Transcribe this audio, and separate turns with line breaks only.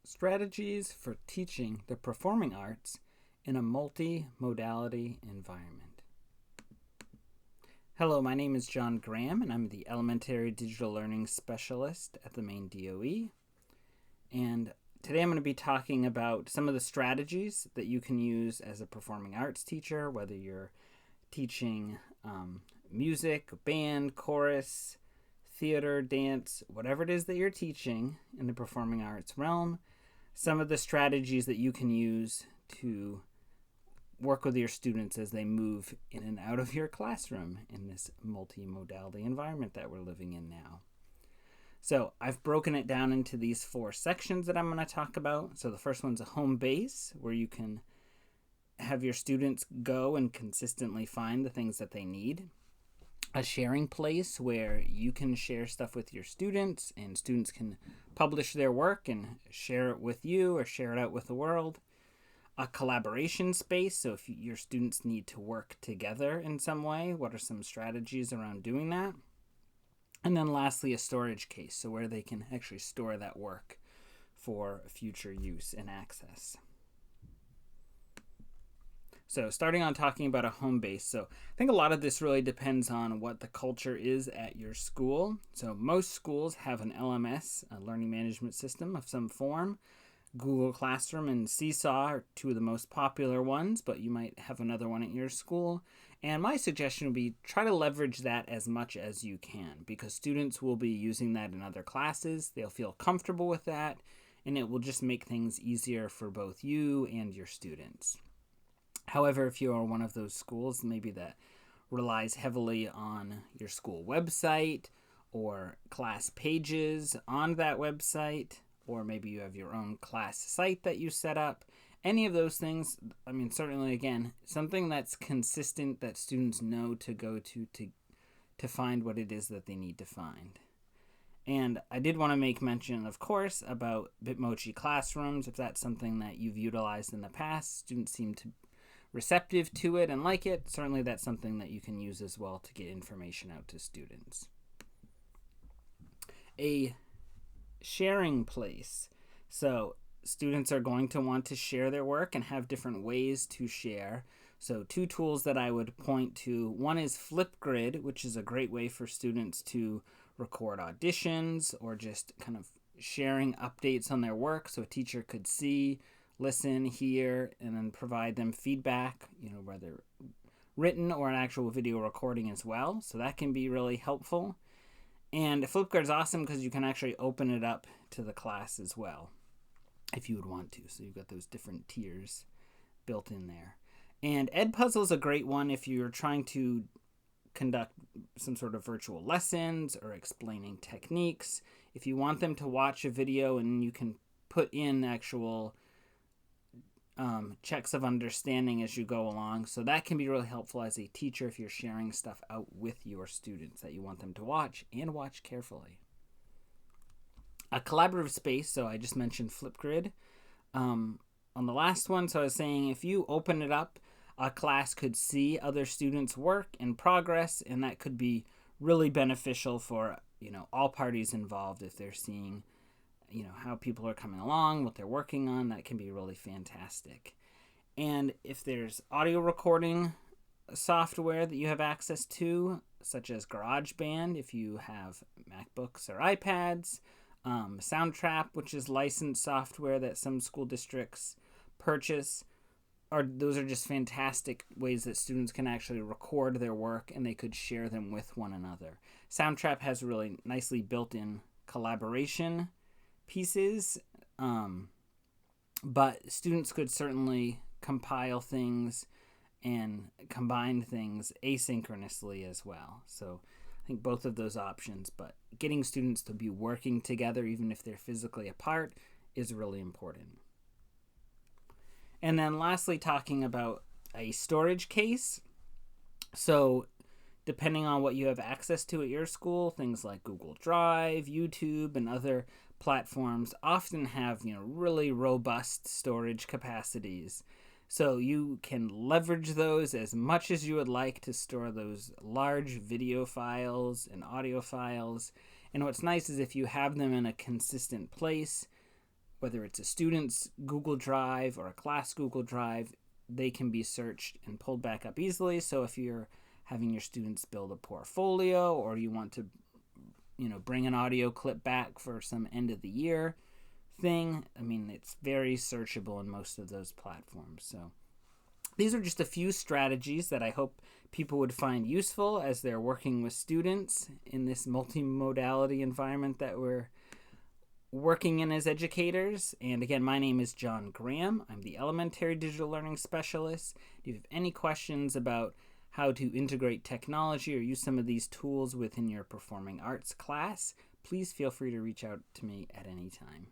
Strategies for teaching the performing arts in a multi-modality environment. Hello, my name is John Graham, and I'm the Elementary Digital Learning Specialist at the Maine DOE. And today I'm going to be talking about some of the strategies that you can use as a performing arts teacher, whether you're teaching music, band, chorus, theater, dance, whatever it is that you're teaching in the performing arts realm. Some of the strategies that you can use to work with your students as they move in and out of your classroom in this multi-modality environment that we're living in now. So I've broken it down into these 4 sections that I'm going to talk about. So the first one's a home base, where you can have your students go and consistently find the things that they need. A sharing place where you can share stuff with your students and students can publish their work and share it with you or share it out with the world. A collaboration space, so if your students need to work together in some way, what are some strategies around doing that? And then lastly, a storage case, so where they can actually store that work for future use and access. So starting on talking about a home base. So I think a lot of this really depends on what the culture is at your school. So most schools have an LMS, a learning management system of some form. Google Classroom and Seesaw are 2 of the most popular ones, but you might have another one at your school. And my suggestion would be try to leverage that as much as you can, because students will be using that in other classes. They'll feel comfortable with that, and it will just make things easier for both you and your students. However, if you are one of those schools maybe that relies heavily on your school website or class pages on that website, or maybe you have your own class site that you set up, any of those things, certainly, again, something that's consistent that students know to go to find what it is that they need to find. And I did want to make mention, of course, about Bitmoji classrooms. If that's something that you've utilized in the past, students seem to receptive to it and like it, certainly that's something that you can use as well to get information out to students. A sharing place. So students are going to want to share their work and have different ways to share. So 2 tools that I would point to. One is Flipgrid, which is a great way for students to record auditions or just kind of sharing updates on their work so a teacher could see, listen, hear, and then provide them feedback, whether written or an actual video recording as well. So that can be really helpful. And Flipgrid is awesome because you can actually open it up to the class as well, if you would want to. So you've got those different tiers built in there. And Edpuzzle is a great one if you're trying to conduct some sort of virtual lessons or explaining techniques. If you want them to watch a video and you can put in actual checks of understanding as you go along. So that can be really helpful as a teacher if you're sharing stuff out with your students that you want them to watch and watch carefully. A collaborative space, so I just mentioned Flipgrid. On the last one, so I was saying if you open it up, a class could see other students' work in progress, and that could be really beneficial for all parties involved. If they're seeing how people are coming along, what they're working on, that can be really fantastic. And if there's audio recording software that you have access to, such as GarageBand, if you have MacBooks or iPads, Soundtrap, which is licensed software that some school districts purchase, those are just fantastic ways that students can actually record their work and they could share them with one another. Soundtrap has really nicely built-in collaboration pieces, but students could certainly compile things and combine things asynchronously as well. So I think both of those options, but getting students to be working together even if they're physically apart is really important. And then lastly, talking about a storage case. So depending on what you have access to at your school, things like Google Drive, YouTube, and other platforms often have really robust storage capacities. So you can leverage those as much as you would like to store those large video files and audio files. And what's nice is if you have them in a consistent place, whether it's a student's Google Drive or a class Google Drive, they can be searched and pulled back up easily. So if you're having your students build a portfolio, or you want to, bring an audio clip back for some end of the year thing, it's very searchable in most of those platforms. So these are just a few strategies that I hope people would find useful as they're working with students in this multimodality environment that we're working in as educators. And again, my name is John Graham. I'm the Elementary Digital Learning Specialist. If you have any questions about how to integrate technology or use some of these tools within your performing arts class, please feel free to reach out to me at any time.